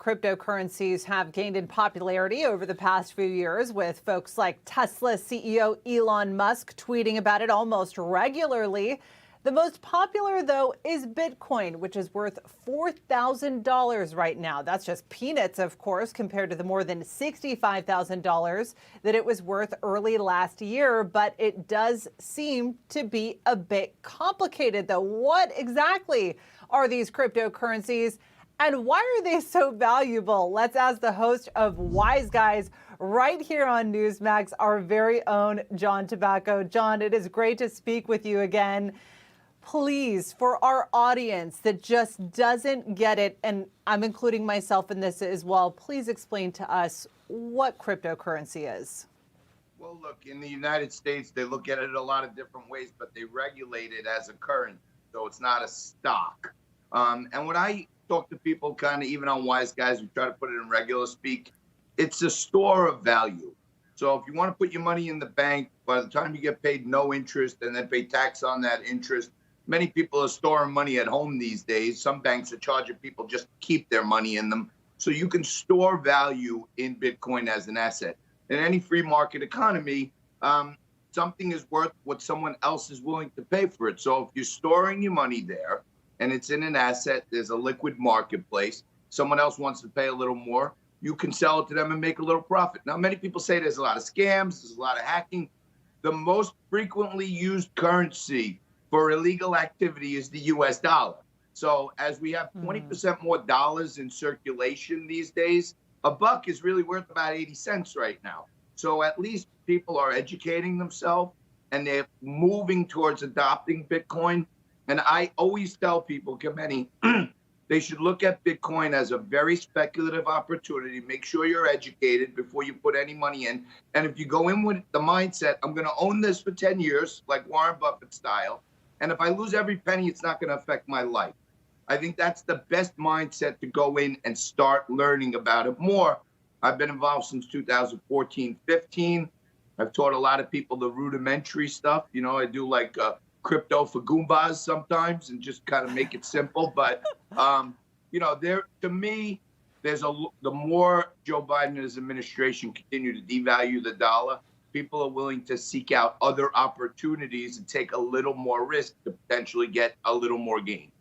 Cryptocurrencies have gained in popularity over the past few years, with folks like Tesla CEO Elon Musk tweeting about it almost regularly. The most popular, though, is Bitcoin, which is worth $4,000 right now. That's just peanuts, of course, compared to the more than $65,000 that it was worth early last year. But it does seem to be a bit complicated, though. What exactly are these cryptocurrencies? And why are they so valuable? Let's ask the host of Wise Guys right here on Newsmax, our very own John Tabacco. John, it is great to speak with you again. Please, for our audience that just doesn't get it, and I'm including myself in this as well, please explain to us what cryptocurrency is. Well, look, in the United States, they look at it a lot of different ways, but they regulate it as a currency, so it's not a stock. And when I talk to people kind of even on Wise Guys, we try to put it in regular speak, it's a store of value. So if you want to put your money in the bank, by the time you get paid no interest and then pay tax on that interest, many people are storing money at home these days. Some banks are charging people just to keep their money in them. So you can store value in Bitcoin as an asset. In any free market economy, something is worth what someone else is willing to pay for it. So if you're storing your money there, and it's in an asset, there's a liquid marketplace, someone else wants to pay a little more, you can sell it to them and make a little profit. Now, many people say there's a lot of scams, there's a lot of hacking. The most frequently used currency for illegal activity is the US dollar. So as we have 20% more dollars in circulation these days, a buck is really worth about 80 cents right now. So at least people are educating themselves and they're moving towards adopting Bitcoin. And I always tell people, Kameni, they should look at Bitcoin as a very speculative opportunity. Make sure you're educated before you put any money in. And if you go in with the mindset, I'm going to own this for 10 years, like Warren Buffett style, and if I lose every penny, it's not going to affect my life. I think that's the best mindset to go in and start learning about it more. I've been involved since 2014, 15. I've taught a lot of people the rudimentary stuff. You know, I do like crypto for Goombas sometimes and just kind of make it simple. But, you know, to me, the more Joe Biden and his administration continue to devalue the dollar, people are willing to seek out other opportunities and take a little more risk to potentially get a little more gain.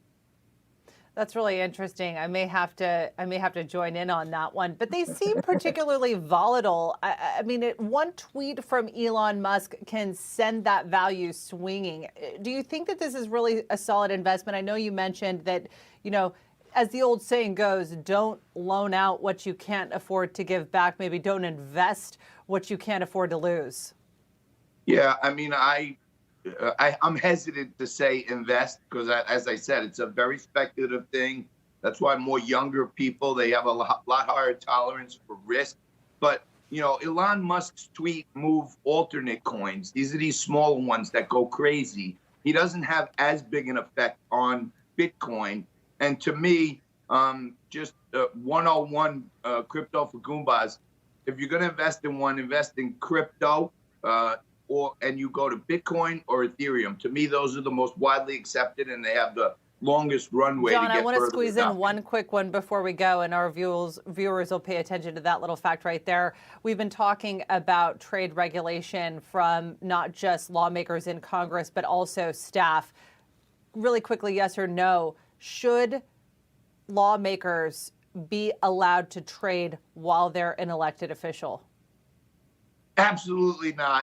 That's really interesting. I may have to join in on that one, but they seem particularly volatile. I mean, one tweet from Elon Musk can send that value swinging. Do you think that this is really a solid investment? I know you mentioned that, you know, as the old saying goes, don't loan out what you can't afford to give back. Maybe don't invest what you can't afford to lose. Yeah, I mean, I'm hesitant to say invest because, as I said, it's a very speculative thing. That's why more younger people, they have a lot higher tolerance for risk. But, you know, Elon Musk's tweet move alternate coins. These are these smaller ones that go crazy. He doesn't have as big an effect on Bitcoin. And to me, just 101 crypto for Goombas. If you're going to invest in one, invest in crypto. And you go to Bitcoin or Ethereum. To me, those are the most widely accepted, and they have the longest runway. John, to get I want to further squeeze in one quick one before we go, and our viewers will pay attention to that little fact right there. We've been talking about trade regulation from not just lawmakers in Congress, but also staff. Really quickly, yes or no, should lawmakers be allowed to trade while they're an elected official? Absolutely not.